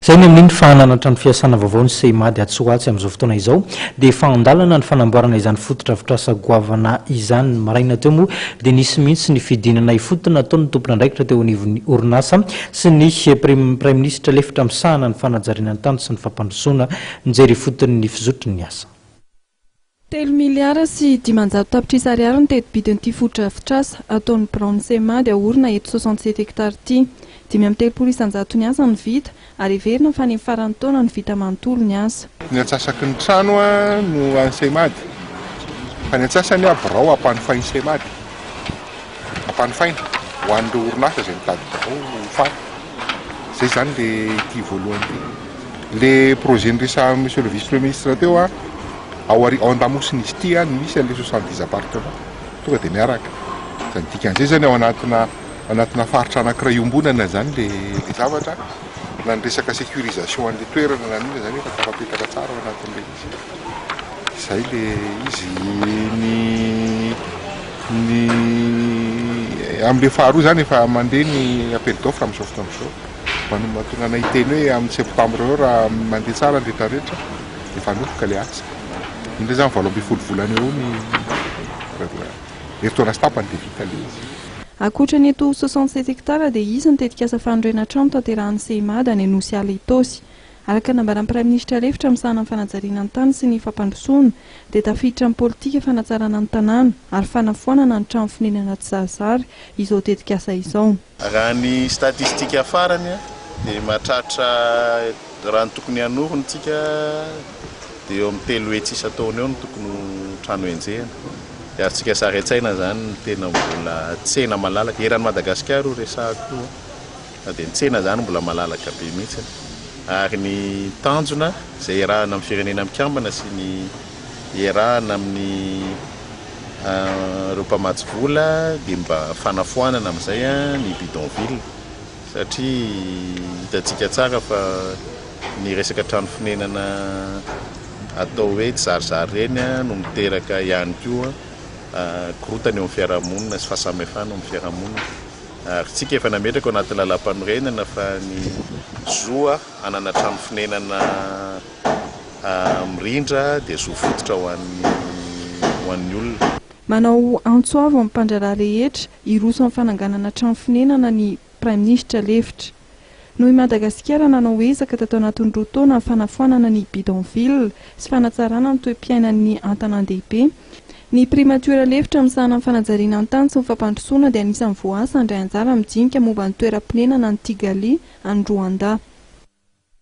Zay ny amin'ny fananganana trano fiasana vaovao ny Seimad atsy amin'izao fotoana izao dia efa an-dalana ny fanamboarana izany fotodrafitrasa goavana izany. Maraina teo moa dia nisy mihitsy ny fidinana ifotona ataon'ny tompon'andraikitra teo anivon'ny orinasa sy ny praiminisitra lefitra misahana ny fanajariana ny tany sy ny fampandrosoana mijery fotony ny fizotry ny asa. 3 miliara sy 500 tapitrisa ariary ny teti-bidin'ity fotodrafitrasa ataon'ny Braon Seimad ahorina eto 67 hektar ity. 5,300 ny asa ny vita ary heverina fa ny farany taona ny vita manontolo ny asa. Ny atsasaky ny trano no any Seimad. Fa ny atsasany birao ampanofainy Seimad. Ampanofainy ho an'ireo orinasa izay mitady birao fany. Zay zany le ity voalohany ity. Le projet niresa monsieur le vice-premier ministre teo ao an-damosiny izy ity ny misy an'le 70 appartement. Tonga dia miaraka. Zany dikan'izay zany ao anatina faritra anankiray iombonana zany le zavatra na ny resaka sécurisation an'le toerana na nina zany efa tafapetaka tsara ao anatin'le izy. Izay le izy amin'le faharoa zany efa mandeha ny appel d'offre amin'izao fotoana izao. Mahatonga anay teny hoe amin'ny septembre eo raha mandeha tsara ny rehetrarehetra efa anofoka le asa. Indray zany 7 volana eo ny herintaona sy tapany dia vita le izy. Akoatra ny eto 67 hektara dia izy ny tetikasa fandroana trano tanterahan'ny Seimad any Anosy ala Itosy. Araka nambaran'ny praiminisitra lefitra misahana ny fanajariana ny tany sy ny fampandrosoana dia tafiditra amin'ny politika fanatsarana ny tanàna ary fanafoanana ny trano fonenana tsizazary izao tetikasa izao. Raha ny statistika farany dia mahatratra raha ny tokony hanorontsika dia eo amin'ny 3 hetsy isa-taona eo ny tokony trano enjehana. Dia atsika saretsaina zany tena mbola tsena malalaka eran'ny Madagasikara resahako dia ny tsena zany mbola malalaka be mihitsy ary ny tanjona izay iarahana amin'ny firenena mikambana sy ny iarahana amin'ny ireo mpamatsy vola dia mba fanafoanana amin'izay ny bidonville satria hitantsika tsara fa ny resaka trano fonenana atao hoe tsy zarizary reny no miteraka ihany koa korotany eo amin'ny fiarahamonina sy fahasamihafana eo amin'ny fiarahamonina. Ary tsika efa nametraka ao anaty lalam-panorenana fa ny zoa hanana trano fonenana mirindra dia zo fototra ho an'ny olona. Manao antsoavo amin'ny mpandraraha rehetra hiroso amin'ny fananganana trano fonenana ny praiminisitra lefitra. Noho i Madagasikara nanao ezaka tato anatin'ny roa taona ny fanafoanana ny bidonville sy fanatsarana ny toe-piainan'ny antanàn-dehibe. Ny primatura lefitra misahana ny fanajariana ny tany sy ny fampandrosoana dia anisan'ny voasa handray anjara mijinika momba ny toeram-ponenana ny Tigali any Rwanda.